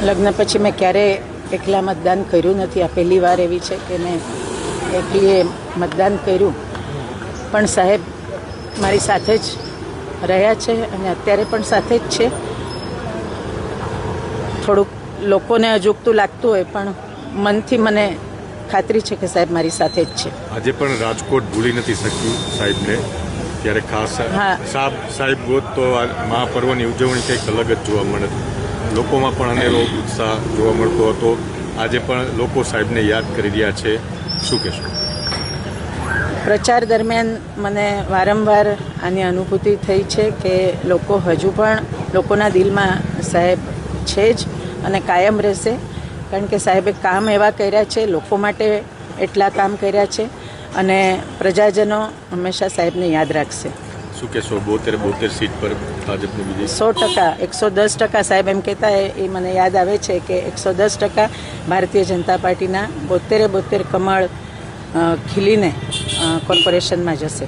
લગ્ન પછી મેં ક્યારેય એકલા મતદાન કર્યું નથી. આ પહેલી વાર એવી છે કે મેં એકલીએ મતદાન કર્યું. પણ સાહેબ મારી સાથે જ રહ્યા છે અને અત્યારે પણ સાથે જ છે. થોડુંક લોકોને અજુગતું લાગતું હોય પણ મનથી મને ખાતરી છે કે સાહેબ મારી સાથે જ છે. આજે પણ રાજકોટ ભૂલી નથી શક્યું સાહેબને, ત્યારે ખાસ સાહેબ ગોત તો આ મહાપર્વની ઉજવણી કંઈક અલગ જ જોવા મળે. લોકોમાં પણ અનેરો ઉત્સાહ જોવા મળતો હતો. આજે પણ લોકો સાહેબને યાદ કરી રહ્યા છે. શું કહેશો? પ્રચાર દરમિયાન મને વારંવાર આની અનુભૂતિ થઈ છે કે લોકો હજુ પણ લોકોના દિલમાં સાહેબ છે જ અને કાયમ રહેશે. કારણ કે સાહેબે કામ એવા કર્યા છે, લોકો માટે એટલા કામ કર્યા છે અને પ્રજાજનો હંમેશા સાહેબને યાદ રાખશે. શું કહેશો? 72 સીટ પર ભાજપની વિજય? 100%, 110% સાહેબ એમ કહેતા એ મને યાદ આવે છે કે 110% ભારતીય જનતા પાર્ટીના 72 કમળ ખીલીને કોર્પોરેશનમાં જશે.